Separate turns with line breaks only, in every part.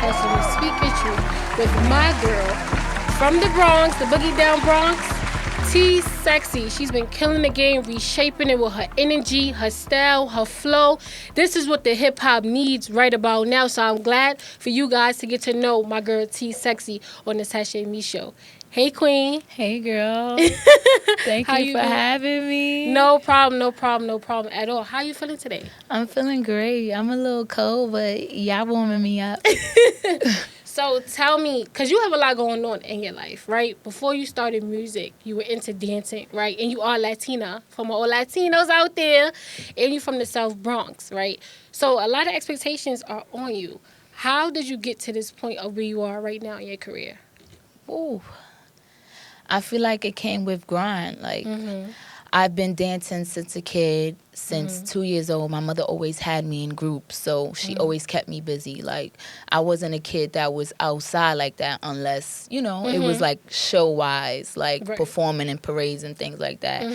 Sach'eMI Speak With You with my girl from the Bronx, the boogie down Bronx, T Sexy. She's been killing the game, reshaping it with her energy, her style, her flow. This is what the hip hop needs right about now. So I'm glad for you guys to get to know my girl T Sexy on the Sach'eMI show. Hey, Queen.
Hey, girl. Thank you for having me.
No problem at all. How you feeling today?
I'm feeling great. I'm a little cold, but y'all warming me up.
So tell me, because you have a lot going on in your life, right? Before you started music, you were into dancing, right? And you are Latina, from all Latinos out there, and you're from the South Bronx, right? So a lot of expectations are on you. How did you get to this point of where you are right now in your career?
Ooh. I feel like it came with grind. I've been dancing since a kid, since 2 years old. My mother always had me in groups, so she always kept me busy. Like, I wasn't a kid that was outside like that unless, it was like show-wise, like performing in parades and things like that.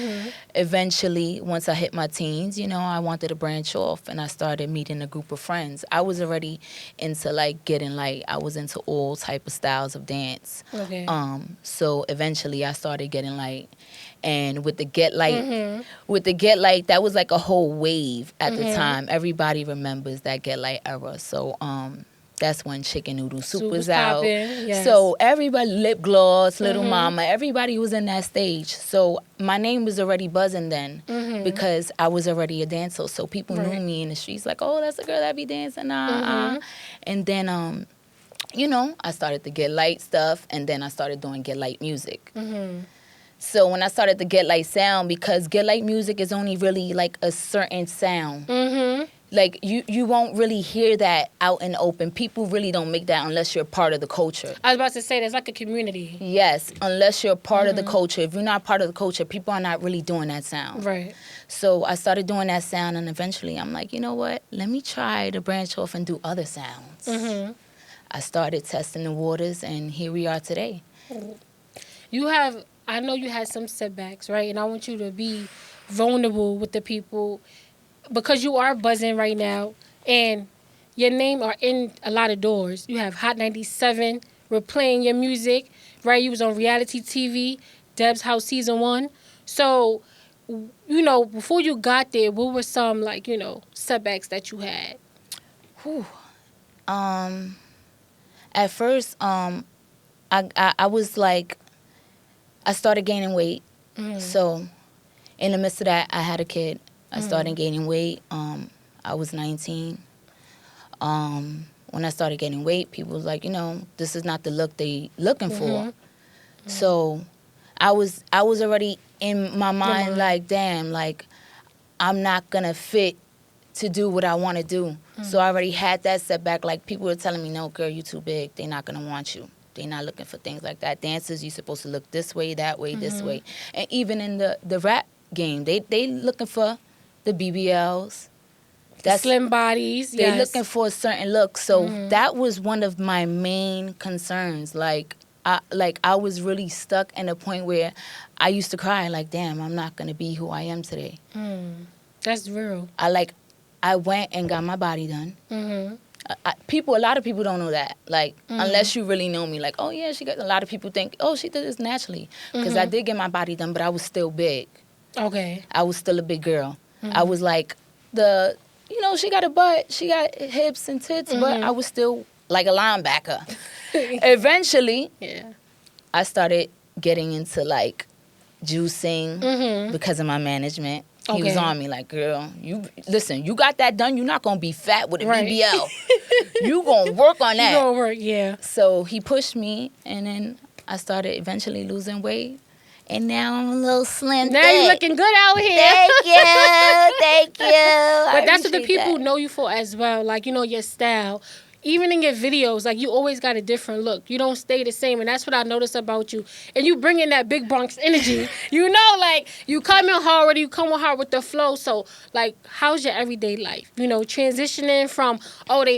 Eventually, once I hit my teens, I wanted to branch off, and I started meeting a group of friends. I was already into, I was into all type of styles of dance.
Okay.
So eventually I started getting light. And with the Get Light, that was like a whole wave at the time. Everybody remembers that Get Light era. So that's when Chicken Noodle Soup was out.
Yes.
So everybody, Lip Gloss, Little Mama, everybody was in that stage. So my name was already buzzing then because I was already a dancer. So people knew me in the streets like, oh, that's the girl that be dancing. And then, I started to Get Light stuff, and then I started doing Get Light music. So when I started to Get Light sound, because Get Light music is only really like a certain sound. Like you won't really hear that out in the open. People really don't make that unless you're part of the culture.
I was about to say, there's like a community.
Yes, unless you're part of the culture. If you're not part of the culture, people are not really doing that sound.
Right.
So I started doing that sound, and eventually I'm like, you know what? Let me try to branch off and do other sounds. I started testing the waters, and here we are today.
I know you had some setbacks, right? And I want you to be vulnerable with the people because you are buzzing right now, and your name are in a lot of doors. You have Hot 97. We're playing your music, right? You was on reality TV, Deb's House Season 1. So, before you got there, what were some, setbacks that you had?
At first, I was like, I started gaining weight. So in the midst of that, I had a kid. I started gaining weight. I was 19. When I started gaining weight, people was like, this is not the look they looking for. So I was already in my mind like, damn, like I'm not gonna fit to do what I want to do. So I already had that setback. Like, people were telling me, no, girl, you too big. They're not gonna want you. They're not looking for things like that. Dancers, you're supposed to look this way, that way, this way. And even in the rap game, they looking for the BBLs.
That's slim bodies.
They're looking for a certain look. So that was one of my main concerns. I was really stuck in a point where I used to cry, like, damn, I'm not going to be who I am today.
That's real.
I went and got my body done. A lot of people don't know that. Unless you really know me, like, oh yeah, a lot of people think, oh, she did this naturally. Because I did get my body done, but I was still big.
Okay.
I was still a big girl. I was like she got a butt, she got hips and tits, but I was still like a linebacker. Eventually, I started getting into juicing because of my management. He was on me like, girl, you got that done. You're not going to be fat with a BBL. You going to work on that.
You going to work, yeah.
So he pushed me, and then I started eventually losing weight. And now I'm a little slim.
Now you're looking good out here.
Thank you.
But that's what the people know you for as well. Your style. Even in your videos, you always got a different look. You don't stay the same, and that's what I notice about you. And you bring in that big Bronx energy. You come in hard, you come in hard with the flow. So, how's your everyday life? Transitioning from,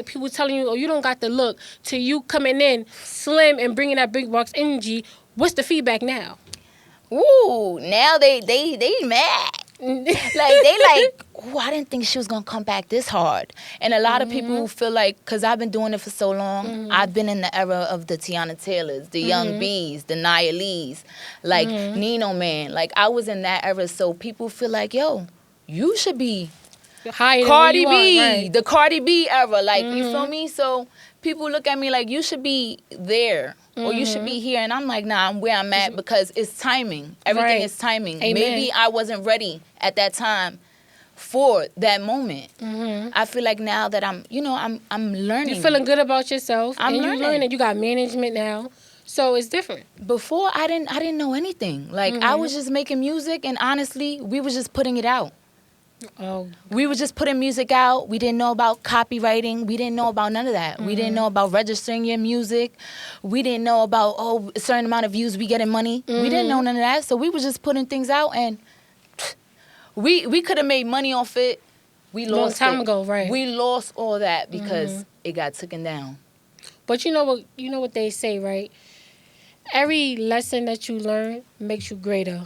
people telling you, oh, you don't got the look, to you coming in slim and bringing that big Bronx energy. What's the feedback now?
Ooh, now they mad. oh, I didn't think she was gonna come back this hard. And a lot of people feel like, because I've been doing it for so long, I've been in the era of the Tiana Taylors, the Young Bees, the Nia Lees, like Nino Man. Like, I was in that era, so people feel like, yo, you should be
Higher
Cardi
than where you
B,
are, right.
the Cardi B era. Like, you feel me? So people look at me like, you should be there. Or you should be here. And I'm like, nah, I'm where I'm at because it's timing. Everything
Right.
is timing.
Amen.
Maybe I wasn't ready at that time for that moment. I feel like now that I'm learning.
You're feeling good about yourself.
I'm
and
learning.
You learning. You got management now. So it's different.
Before, I didn't know anything. Like, I was just making music, and honestly, we was just putting it out.
Oh.
We were just putting music out. We didn't know about copywriting. We didn't know about none of that. We didn't know about registering your music. We didn't know about, a certain amount of views we getting money. We didn't know none of that. So we were just putting things out, and we could have made money off it. We lost
Long time
it.
ago, right.
We lost all that because it got taken down.
But you know what they say, right? Every lesson that you learn makes you greater.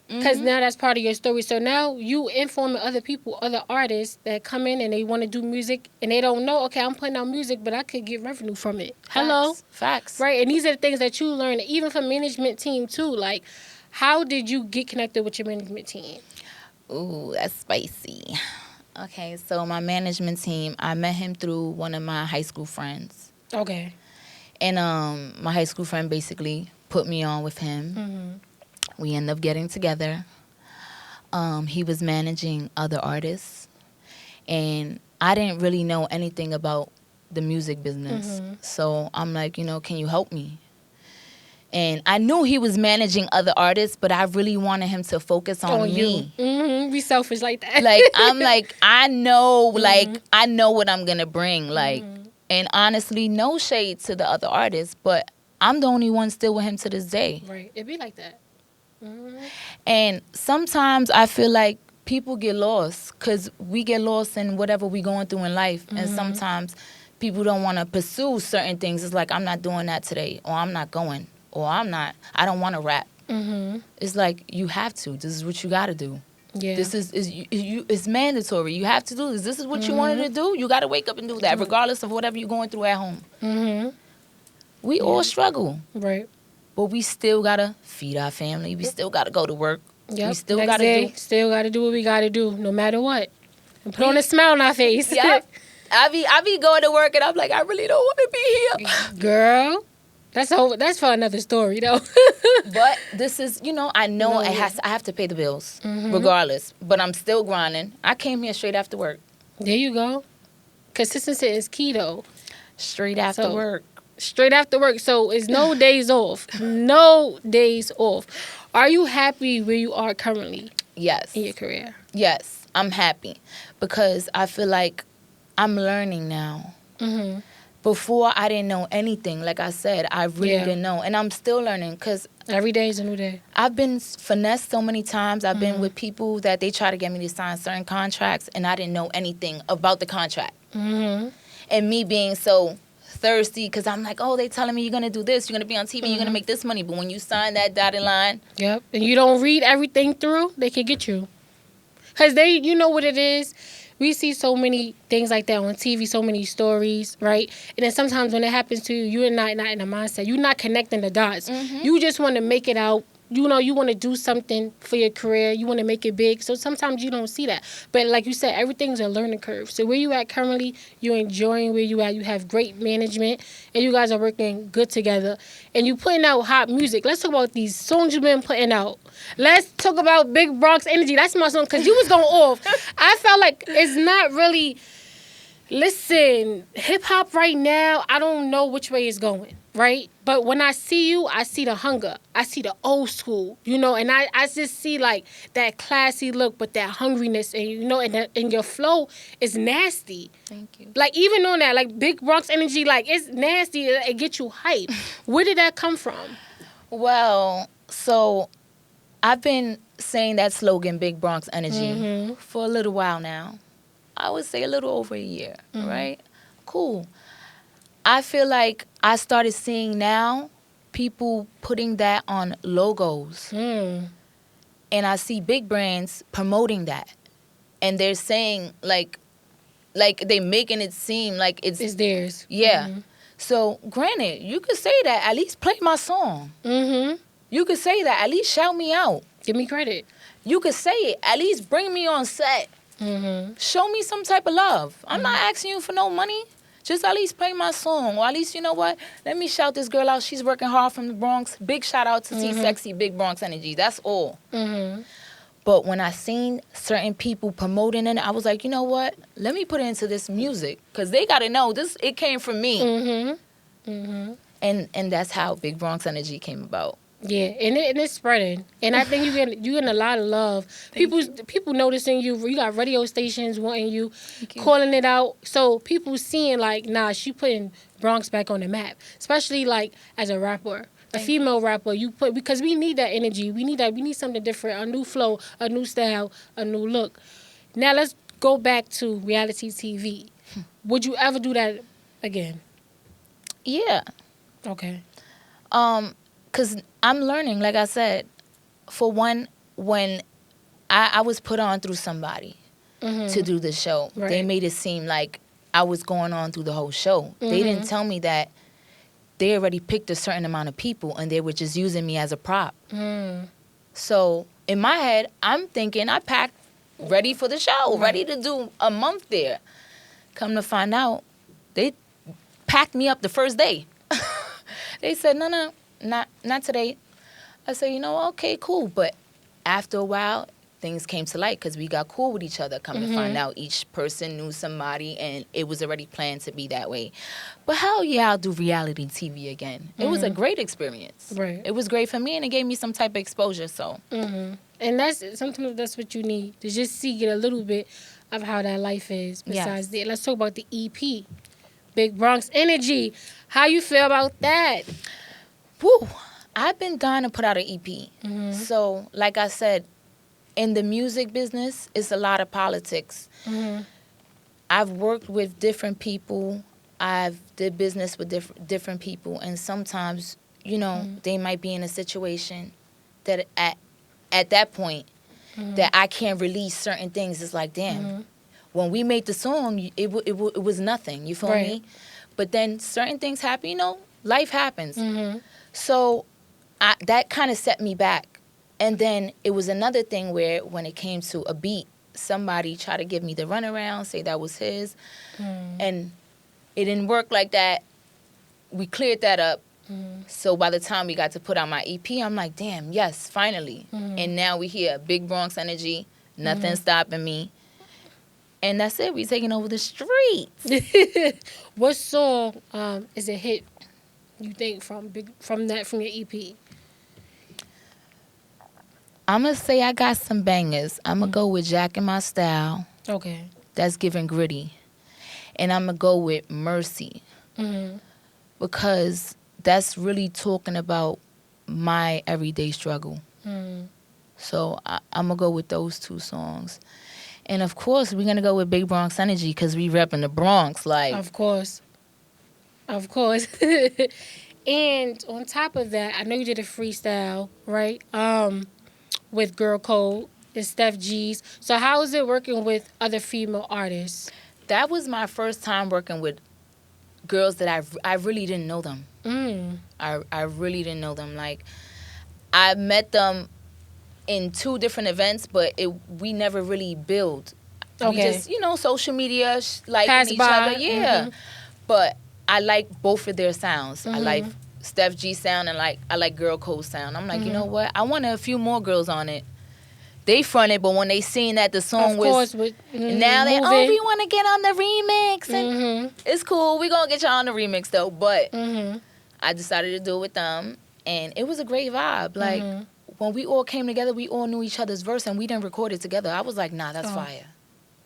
Because now that's part of your story. So now you informing other people, other artists that come in and they want to do music and they don't know, okay, I'm putting out music, but I could get revenue from it. Hello?
Facts.
Right? And these are the things that you learn, even from management team too. Like, how did you get connected with your management team?
Ooh, that's spicy. Okay, so my management team, I met him through one of my high school friends.
Okay.
And my high school friend basically put me on with him. We ended up getting together. He was managing other artists. And I didn't really know anything about the music business. So I'm like, can you help me? And I knew he was managing other artists, but I really wanted him to focus on me.
Be selfish like that.
Like, I'm like, I know what I'm going to bring. Like, and honestly, no shade to the other artists, but I'm the only one still with him to this day.
Right. It be like that.
And sometimes I feel like people get lost because we get lost in whatever we going through in life. And sometimes people don't want to pursue certain things. It's like, I'm not doing that today, or I'm not going, or I don't want to rap. It's like, you have to. This is what you got to do.
Yeah.
This is it's mandatory. You have to do this. This is what you wanted to do. You got to wake up and do that, regardless of whatever you're going through at home. We all struggle.
Right.
But we still got to feed our family. We still got to go to work.
Yep.
We still
Next
got to
day, still got to do what we got to do, no matter what. And put on a smile on our face.
Yep. I be going to work and I'm like, I really don't want to be here.
Girl, that's for another story, though.
But this is, I know I have to pay the bills, regardless. But I'm still grinding. I came here straight after work.
There you go. Consistency is key, though.
Straight after work.
Straight after work. So it's no days off. No days off. Are you happy where you are currently?
Yes.
In your career?
Yes, I'm happy because I feel like I'm learning now. Before, I didn't know anything. Like I said, I really didn't know. And I'm still learning because
every day is a new day.
I've been finessed so many times. I've been with people that they try to get me to sign certain contracts, and I didn't know anything about the contract. And me being so thirsty because I'm like, oh, they telling me you're going to do this. You're going to be on TV. You're going to make this money. But when you sign that dotted line.
Yep. And you don't read everything through, they can get you. Because you know what it is? We see so many things like that on TV, so many stories, right? And then sometimes when it happens to you, you're not in a mindset. You're not connecting the dots. You just want to make it out. You want to do something for your career. You want to make it big. So sometimes you don't see that. But like you said, everything's a learning curve. So where you at currently, you're enjoying where you at. You have great management, and you guys are working good together. And you putting out hot music. Let's talk about these songs you've been putting out. Let's talk about Big Bronx Energy. That's my song, because you was going off. I felt like it's not really... Listen, hip-hop right now, I don't know which way it's going, right? But when I see you, I see the hunger. I see the old school, and I just see, like, that classy look, but that hungriness, and, and your flow is nasty.
Thank you.
Like, even on that, like, Big Bronx Energy, like, it's nasty. It gets you hype. Where did that come from?
Well, so I've been saying that slogan, Big Bronx Energy, for a little while now. I would say a little over a year, right? Cool. I feel like I started seeing now people putting that on logos. And I see big brands promoting that. And they're saying, like they making it seem like
It's theirs.
Yeah.
Mm-hmm.
So, granted, you could say that. At least play my song.
Mm-hmm.
You could say that. At least shout me out.
Give me credit.
You could say it. At least bring me on set.
Mm-hmm.
Show me some type of love. I'm not asking you for no money. Just at least play my song. Or at least, you know what? Let me shout this girl out. She's working hard from the Bronx. Big shout out to see Sexy Big Bronx Energy. That's all.
Mm-hmm.
But when I seen certain people promoting it, I was like, you know what? Let me put it into this music. Because they got to know this. It came from me.
Mm-hmm. Mm-hmm.
And that's how Big Bronx Energy came about.
Yeah, and it's spreading, and I think you getting a lot of love. People noticing you. You got radio stations wanting you, calling it out. So people seeing like, nah, she putting Bronx back on the map. Especially like as a rapper, a female rapper. You put because we need that energy. We need that. We need something different, a new flow, a new style, a new look. Now let's go back to reality TV. Would you ever do that again?
Yeah.
Okay.
Because I'm learning, like I said, for one, when I was put on through somebody to do the show, they made it seem like I was going on through the whole show. They didn't tell me that they already picked a certain amount of people and they were just using me as a prop. So in my head, I'm thinking I packed ready for the show, ready to do a month there. Come to find out, they packed me up the first day. They said, no, not today. I said, you know, okay, cool. But after a while, things came to light because we got cool with each other. Come to find out, each person knew somebody, and it was already planned to be that way. But hell yeah, I'll do reality TV again. It was a great experience.
Right.
It was great for me, and it gave me some type of exposure. So.
And sometimes that's what you need to just get a little bit of how that life is. Besides that, let's talk about the EP, Big Bronx Energy. How you feel about that?
Woo! I've been dying to put out an EP. So, like I said, in the music business, it's a lot of politics. I've worked with different people. I've did business with different people, and sometimes, you know, they might be in a situation that at that point that I can't release certain things. It's like, damn, when we made the song, it was nothing. You feel me? But then certain things happen. You know, life happens. So that kind of set me back. And then it was another thing where when it came to a beat, somebody tried to give me the runaround, say that was his. And it didn't work like that. We cleared that up. So by the time we got to put out my EP, I'm like, damn, yes, finally. And now we here, Big Bronx Energy, nothing stopping me. And that's it. We taking over the streets.
What song is a hit? You think from your EP?
I'm gonna say I got some bangers. I'm gonna go with Sach'eMI Style.
Okay.
That's giving gritty, and I'm gonna go with Mercy because that's really talking about my everyday struggle. So I'm gonna go with those two songs. And of course, we're gonna go with Big Bronx Energy because we repping the Bronx, like.
Of course. And on top of that, I know you did a freestyle, right? With Girl Code and Steph G's. So how is it working with other female artists?
That was my first time working with girls that I really didn't know them. I really didn't know them. Like, I met them in 2 different events, but we never really build. We just, you know, social media, liking each other. Yeah. But I like both of their sounds. I like Steph G sound and I like Girl Code sound. I'm like, you know what? I wanted a few more girls on it. They fronted, but when they seen that the song was... now they, we want to get on the remix. And it's cool. We going to get y'all on the remix, though. But I decided to do it with them. And it was a great vibe. Like, when we all came together, we all knew each other's verse, and we didn't record it together. I was like, nah, that's fire.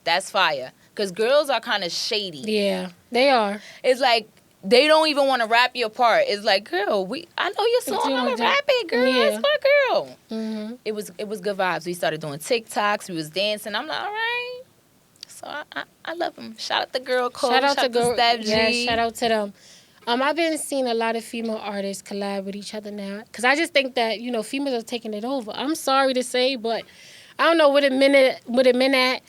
That's fire. Because girls are kind of shady.
Yeah, they are.
It's like, they don't even want to rap your part. It's like, girl, I know your song. I'm going to rap it, girl. Yeah. It's my girl. It was good vibes. We started doing TikToks. We was dancing. I'm like, all right. So I love them. Shout out to Girl Code. Shout out to Steph G.
Yeah, shout out to them. I've been seeing a lot of female artists collab with each other now. Because I just think that, females are taking it over. I'm sorry to say, but I don't know what a minute at.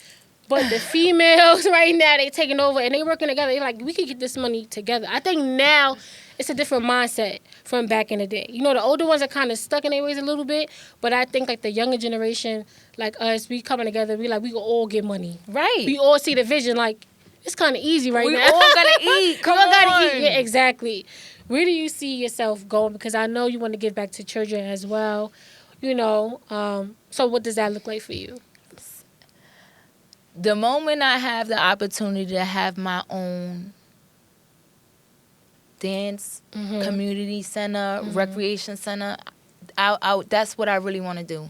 But the females right now, they taking over and they working together. They're like, we could get this money together. I think now it's a different mindset from back in the day. The older ones are kind of stuck in their ways a little bit. But I think like the younger generation, like us, we coming together. We can all get money.
Right.
We all see the vision. Like, it's kind of easy right now.
We all gotta eat. Come on.
Gotta eat. Yeah, exactly. Where do you see yourself going? Because I know you want to give back to children as well. So what does that look like for you?
The moment I have the opportunity to have my own dance community center, recreation center, that's what I really want to do.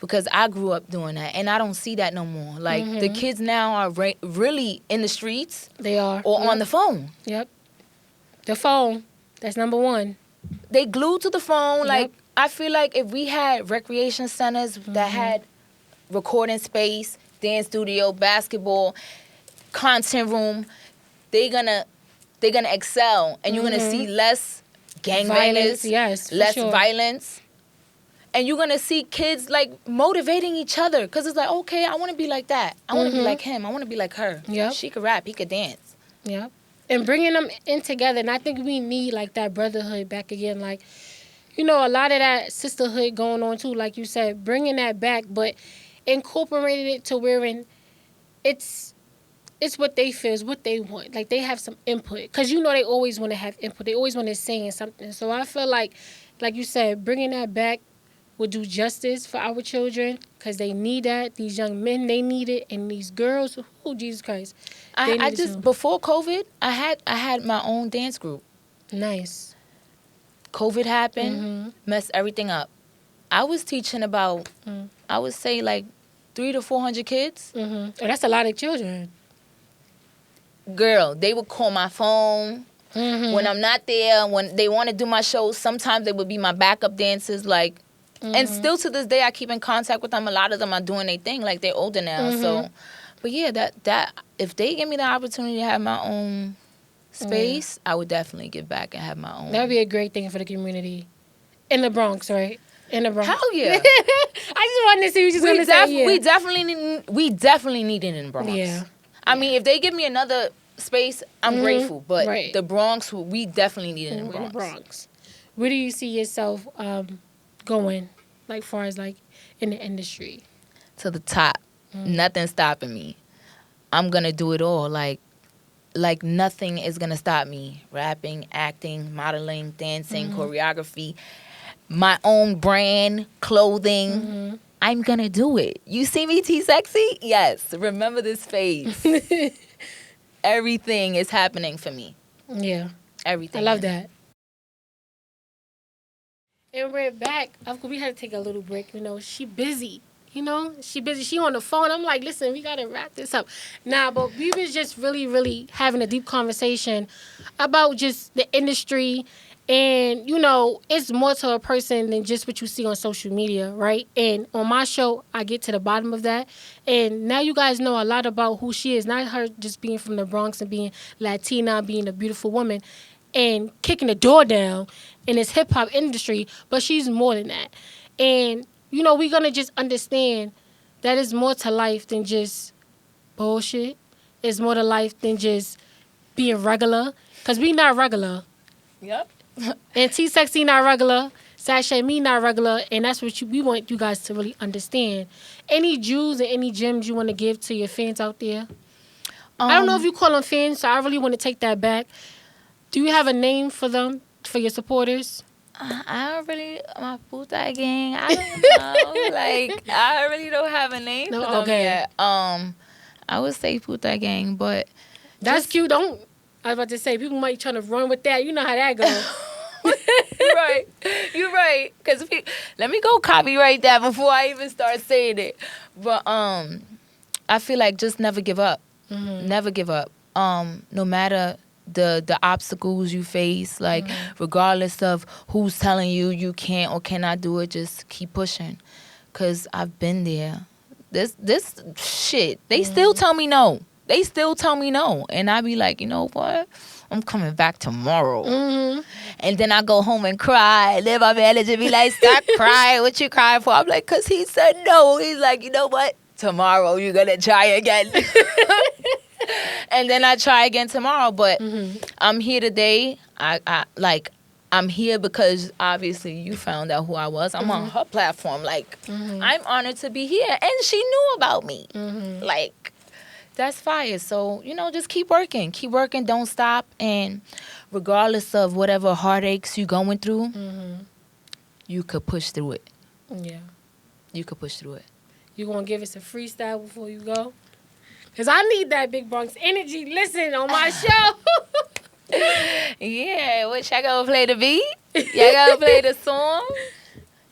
Because I grew up doing that, and I don't see that no more. Like, the kids now are really in the streets.
They are.
Or on the phone.
Yep. The phone. That's number one.
They glued to the phone.
Yep.
Like, I feel like if we had recreation centers that had recording space, dance studio, basketball, content room, they're gonna excel, and you're gonna see less gang violence, less violence, and you're gonna see kids like motivating each other, because it's like, okay, I want to be like that, I want to be like him, I want to be like her.
Yep.
She could rap, he could dance.
Yep. And bringing them in together, and I think we need like that brotherhood back again, like. A lot of that sisterhood going on too, like you said, bringing that back, but incorporating it to where it's what they feel, it's what they want. Like, they have some input. Because they always want to have input. They always want to say something. So I feel like you said, bringing that back would do justice for our children, because they need that. These young men, they need it. And these girls, Jesus Christ.
I just, before COVID, I had my own dance group.
Nice.
COVID happened, messed everything up. I was teaching about, I would say, like 300 to 400 kids.
Oh, that's a lot of children.
Girl, they would call my phone when I'm not there. When they want to do my shows, sometimes they would be my backup dancers. Like, and still to this day, I keep in contact with them. A lot of them are doing their thing. Like, they're older now. So, but yeah, that if they give me the opportunity to have my own space, I would definitely give back and have my own.
That would be a great thing for the community. In the Bronx, right? In the Bronx.
Hell yeah.
I just wanted to see what you was going to say. Yeah.
We definitely need it in the Bronx.
Yeah.
I mean, if they give me another space, I'm grateful. But
right.
the Bronx, we definitely need it in the
Bronx. Where do you see yourself going, like, far as, like, in the industry?
To the top. Nothing stopping me. I'm going to do it all. Like nothing is going to stop me. Rapping, acting, modeling, dancing, choreography, my own brand, clothing. I'm going to do it. You see me, T-Sexy? Yes. Remember this face. Everything is happening for me.
Yeah.
Everything.
I love that. And we're back. Of course, we had to take a little break. She busy. She busy. She on the phone. I'm like, listen, we got to wrap this up. Nah, but we was just really, really having a deep conversation about just the industry. And, it's more to a person than just what you see on social media, right? And on my show, I get to the bottom of that. And now you guys know a lot about who she is. Not her just being from the Bronx and being Latina, being a beautiful woman, and kicking the door down in this hip-hop industry. But she's more than that. And we're going to just understand that it's more to life than just bullshit. It's more to life than just being regular. Because we not regular.
Yep.
And T-Sexy not regular. Sach'eMI not regular. And that's what we want you guys to really understand. Any Jews and any gems you want to give to your fans out there? I don't know if you call them fans, so I really want to take that back. Do you have a name for them, for your supporters?
I don't really, my puta gang, I don't know. I really don't have a name for them yet. I would say puta gang, but
that's cute. I was about to say, people might try to run with that. You know how that goes.
You're right. Because let me go copyright that before I even start saying it. But I feel like just never give up. Never give up. No matter the obstacles you face, regardless of who's telling you can't or cannot do it, just keep pushing. Because I've been there. This shit, they still tell me no. They still tell me no. And I be like, you know what? I'm coming back tomorrow. And then I go home and cry. And then my manager be like, stop crying. What you crying for? I'm like, because he said no. He's like, you know what? Tomorrow you're going to try again. And then I try again tomorrow. But I'm here today. I'm here because obviously you found out who I was. I'm on her platform. Like, I'm honored to be here. And she knew about me. Like, that's fire. So, you know, just keep working. Keep working. Don't stop. And regardless of whatever heartaches you're going through, you could push through it.
Yeah.
You could push through it.
You going to give us a freestyle before you go? Because I need that Big Bronx energy. Listen, on my show.
Yeah. What y'all going to play the beat? Y'all going to play the song?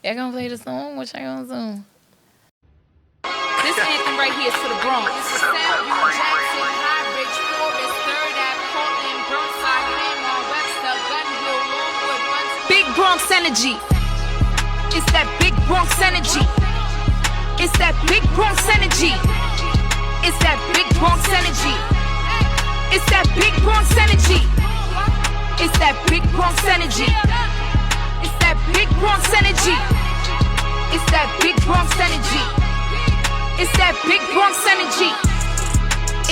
Y'all going to play the song? What y'all going to do?
This anthem right here is for the Bronx. This is Soundview, Jackson, High Ridge, Forest, 3rd Ave, Portland, Burnside, Landmark, Webster, Gun Hill, Longwood, Brunswick. Big Bronx energy. It's that Big Bronx energy. It's that Big Bronx energy. It's that Big Bronx energy. It's that Big Bronx energy. It's that Big Bronx energy. It's that Big Bronx energy. It's that Big Bronx energy. It's that Big Bronx energy.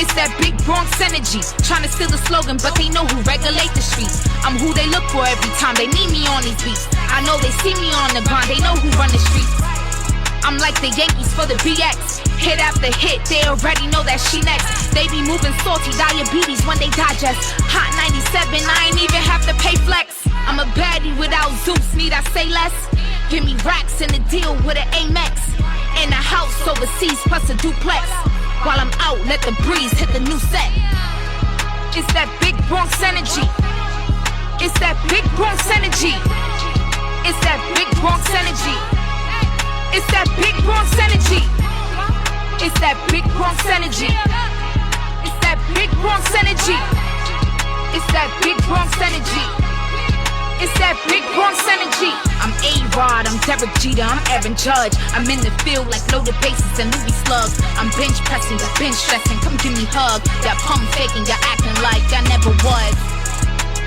It's that Big Bronx energy. Trying to steal the slogan, but they know who regulate the streets. I'm who they look for every time they need me on these beats. I know they see me on the grind, they know who run the streets. I'm like the Yankees for the BX. Hit after hit, they already know that she next. They be moving salty, diabetes when they digest. Hot 97, I ain't even have to pay flex. I'm a baddie without Zeus, need I say less? Give me racks and a deal with an Amex. In a house overseas plus a duplex. While I'm out, let the breeze hit the new set. It's that Big Bronx energy. It's that Big Bronx energy. It's that Big Bronx energy. It's that Big Bronx energy. It's that Big Bronx energy. It's that Big Bronx energy. It's that Big Bronx energy. It's that Big Bronx energy. I'm A-Rod, I'm Derek Jeter, I'm Aaron Judge. I'm in the field like loaded bases and Louis slugs. I'm bench pressing, you're bench stressing, come give me hug. Y'all pump faking, y'all acting like y'all never was.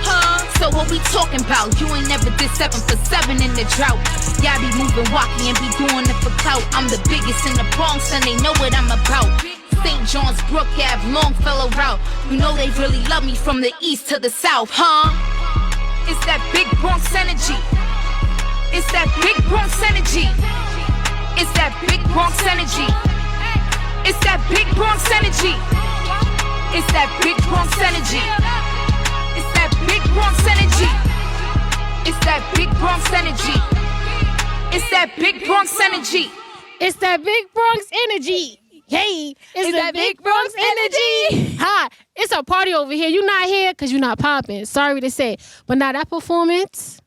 Huh? So what we talking about? You ain't never did 7 for 7 in the drought. Y'all be moving walkie and be doing it for clout. I'm the biggest in the Bronx and they know what I'm about. St. John's, Brook Ave, Longfellow route. You know they really love me from the east to the south, huh? It's that Big Bronx energy. It's that Big Bronx energy. It's that Big Bronx energy. It's that Big Bronx energy. It's that Big Bronx energy. It's that Big Bronx energy. It's that Big Bronx energy. It's that Big Bronx energy.
It's that Big Bronx energy. Hey, it's that Big Bronx energy. Hi, it's a party over here. You not here because you not popping. Sorry to say. But now that performance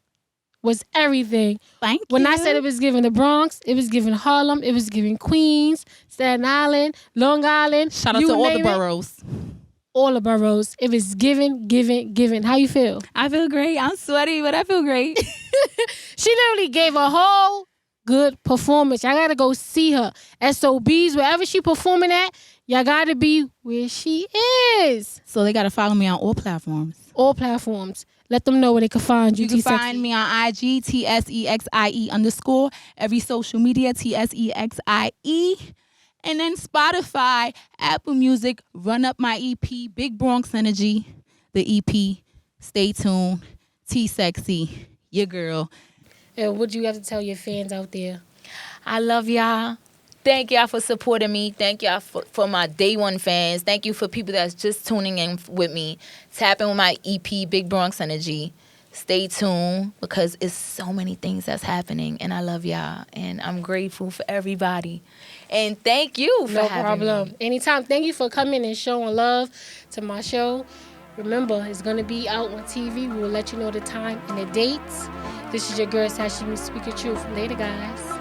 was everything.
Thank you.
When I said it was giving the Bronx, it was giving Harlem, it was giving Queens, Staten Island, Long Island.
Shout out to all the boroughs.
All the boroughs. It was giving. How you feel?
I feel great. I'm sweaty, but I feel great.
She literally gave a whole good performance. Y'all gotta go see her. SOBs, wherever she performing at, y'all gotta be where she is.
So they gotta follow me on all platforms.
All platforms. Let them know where they can find you.
You can find me on IG, TSEXIE_. Every social media, TSEXIE. And then Spotify, Apple Music, run up my EP, Big Bronx Energy, the EP. Stay tuned. T-Sexy, your girl.
And what do you have to tell your fans out there?
I love y'all. Thank y'all for supporting me. Thank y'all for my day one fans. Thank you for people that's just tuning in with me. Tapping with my EP, Big Bronx Energy. Stay tuned because it's so many things that's happening. And I love y'all. And I'm grateful for everybody. And thank you for having me.
Anytime. Thank you for coming and showing love to my show. Remember, it's going to be out on TV. We will let you know the time and the dates. This is your girl, Sach'eMI, speaking truth. Later, guys.